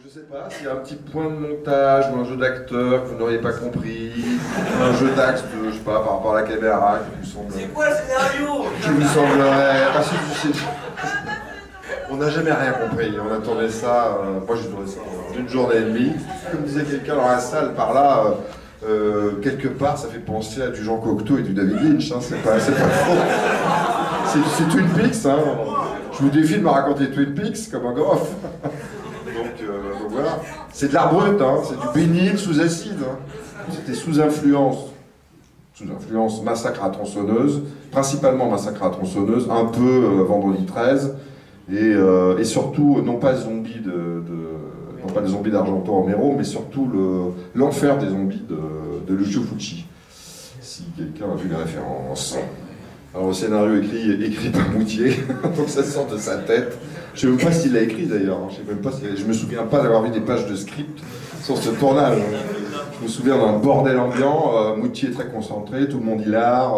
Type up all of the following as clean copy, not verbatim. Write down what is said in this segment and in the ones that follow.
Je sais pas s'il y a un petit point de montage ou un jeu d'acteur que vous n'auriez pas compris, un jeu d'axe, je sais pas, par rapport à la caméra qui vous semble... C'est quoi le scénario? Qui vous semblerait... Ah, si, on n'a jamais rien compris, on a tourné ça, moi j'ai tourné ça en une journée et demie. Comme disait quelqu'un dans la salle par là, quelque part ça fait penser à du Jean Cocteau et du David Lynch, hein, c'est pas faux. C'est Twin Peaks, hein. Je vous défie de me raconter Twin Peaks comme un goff. Donc voilà, c'est de l'art brut, hein. C'est du bénil sous acide. Hein. C'était sous influence. Sous influence, Massacre à tronçonneuse, principalement Massacre à tronçonneuse, un peu Vendredi 13, et surtout, non pas zombies non pas les zombies d'Argento Romero, mais surtout l'enfer des zombies de Lucio Fulci, si quelqu'un a vu les références. Alors le scénario écrit par Moutier, donc ça sort de sa tête. Je sais même pas s'il l'a écrit d'ailleurs, je me souviens pas d'avoir vu des pages de script sur ce tournage. Je me souviens d'un bordel ambiant, Moutier très concentré, tout le monde hilare.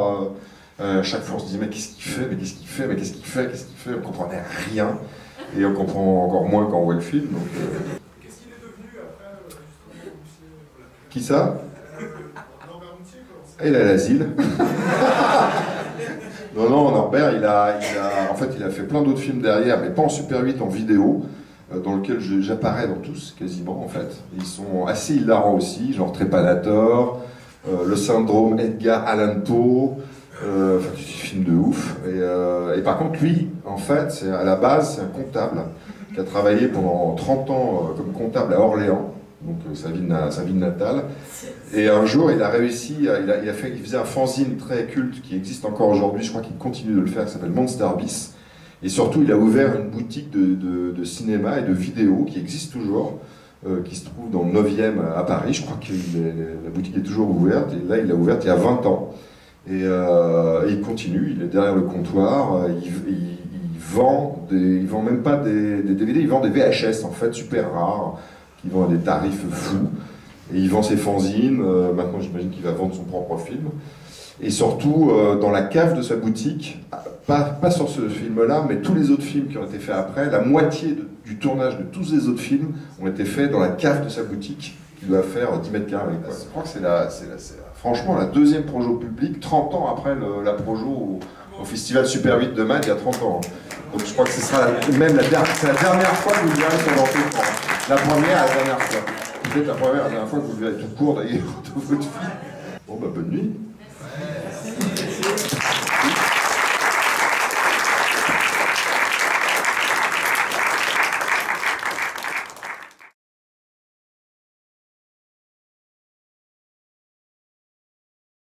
Chaque fois on se disait mais qu'est-ce qu'il fait, mais qu'est-ce qu'il fait, mais qu'est-ce qu'il fait, qu'est-ce qu'il fait, on comprenait rien. Et on comprend encore moins quand on voit le film. Donc, Qu'est-ce qu'il est devenu après justement, Qui ça? Norbert Moutier, quoi. Il a l'asile. Non, Norbert, en fait, il a fait plein d'autres films derrière, mais pas en Super 8, en vidéo, dans lequel j'apparais dans tous, quasiment, en fait. Ils sont assez hilarants aussi, genre Trépanator, Le Syndrome Edgar Allan Poe, enfin, des films de ouf. Et par contre, lui, en fait, à la base, c'est un comptable qui a travaillé pendant 30 ans comme comptable à Orléans, donc sa ville natale. Et un jour, il a réussi, il faisait un fanzine très culte qui existe encore aujourd'hui, je crois qu'il continue de le faire, qui s'appelle Monster Beast. Et surtout, il a ouvert une boutique de cinéma et de vidéo qui existe toujours, qui se trouve dans le 9e à Paris. Je crois que la boutique est toujours ouverte, et là, il l'a ouverte il y a 20 ans. Et il continue, il est derrière le comptoir, il vend même pas des DVD, il vend des VHS, en fait, super rares, qui vont à des tarifs fous. Et il vend ses fanzines, maintenant j'imagine qu'il va vendre son propre film. Et surtout, dans la cave de sa boutique, pas sur ce film-là, mais tous les autres films qui ont été faits après, la moitié du tournage de tous les autres films ont été faits dans la cave de sa boutique, qui doit faire 10 mètres carrés. Quoi. Je crois que c'est franchement la deuxième projo publique, 30 ans après la projo au Festival Super 8 de Malte, il y a 30 ans. Donc je crois que ce sera même la dernière fois que vous verrez sur l'entrée. La première et la dernière fois. Peut-être la première et la dernière fois que vous le verrez tout court d'ailleurs, de votre film. Bon bah bonne nuit.